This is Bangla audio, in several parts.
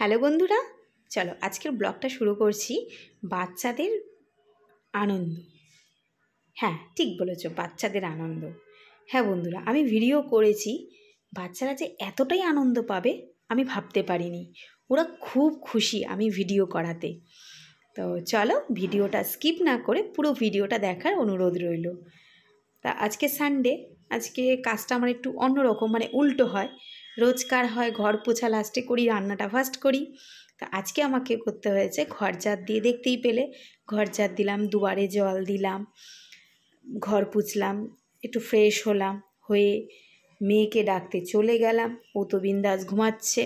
হ্যালো বন্ধুরা, চলো আজকের ব্লগটা শুরু করছি বাচ্চাদের আনন্দ। হ্যাঁ, ঠিক বলেছো, বাচ্চাদের আনন্দ। হ্যাঁ বন্ধুরা, আমি ভিডিও করেছি, বাচ্চারা যে এতটাই আনন্দ পাবে আমি ভাবতে পারিনি। ওরা খুব খুশি আমি ভিডিও করাতে। তো চলো ভিডিওটা স্কিপ না করে পুরো ভিডিওটা দেখার অনুরোধ রইল। তা আজকে সানডে, আজকে কাজটা আমার একটু অন্যরকম, মানে উল্টো হয়। রোজকার হয় ঘর পোছা লাস্টে করি, রান্নাটা ফার্স্ট করি। তা আজকে আমাকে করতে হয়েছে ঘর ঝাড় দিয়ে, দেখতেই পেলে ঘর ঝাড় দিলাম, দুয়ারে জল দিলাম, ঘর পুছলাম, একটু ফ্রেশ হলাম, হয়ে মেয়েকে ডাকতে চলে গেলাম। ও তো বিন্দাস ঘুমাচ্ছে।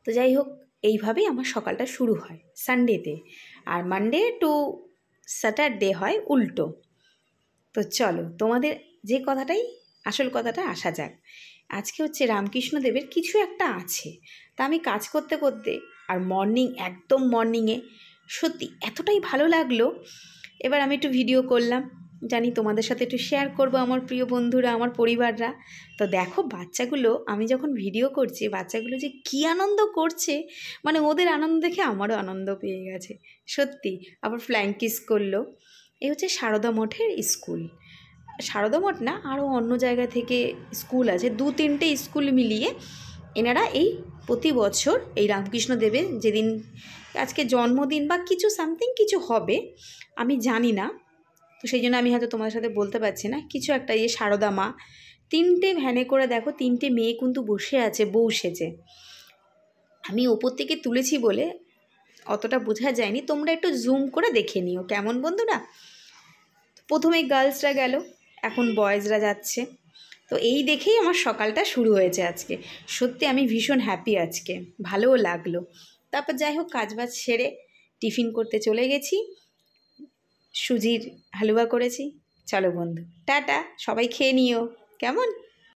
তো যাই হোক, এইভাবেই আমার সকালটা শুরু হয় সানডেতে। আর মানডে টু স্যাটারডে হয় উল্টো। তো চলো তোমাদের যে কথাটাই, আসল কথাটা আসা যাক। আজকে হচ্ছে রামকৃষ্ণদেবের কিছু একটা আছে। তা আমি কাজ করতে করতে, আর একদম মর্নিংয়ে সত্যি এতটাই ভালো লাগলো। এবার আমি একটু ভিডিও করলাম, জানি তোমাদের সাথে একটু শেয়ার করব, আমার প্রিয় বন্ধুরা, আমার পরিবাররা। তো দেখো বাচ্চাগুলো, আমি যখন ভিডিও করছি বাচ্চাগুলো যে কী আনন্দ করছে, মানে ওদের আনন্দ দেখে আমারও আনন্দ পেয়ে গেছে সত্যি। আবার ফ্ল্যাং কিস করলো। এই হচ্ছে সারদা মঠের স্কুল। সারদা মঠ না, আরও অন্য জায়গা থেকে স্কুল আছে, 2-3টে স্কুল মিলিয়ে এনারা এই প্রতি বছর এই রামকৃষ্ণদেবের যেদিন আজকে জন্মদিন বা কিছু সামথিং কিছু হবে, আমি জানি না, তো সেই জন্য আমি হয়তো তোমাদের সাথে বলতে পারছি না, কিছু একটা এই সারদা মা 3টে ভ্যানে করে, দেখো 3টে মেয়ে কিন্তু বসে আছে বউ সেজে। আমি ওপর থেকে তুলেছি বলে অতটা বোঝা যায়নি, তোমরা একটু জুম করে দেখে নিও কেমন বন্ধুরা। প্রথমে গার্লসরা গেল, এখন বয়েজরা যাচ্ছে। তো এই দেখেই আমার সকালটা শুরু হয়েছে আজকে। সত্যি আমি ভীষণ হ্যাপি আজকে, ভালোও লাগলো। তারপর যাই হোক, কাজবাজ সেরে টিফিন করতে চলে গেছি। সুজির হালুয়া করেছি। চলো বন্ধু, টাটা, সবাই খেয়ে নিও। কেমন?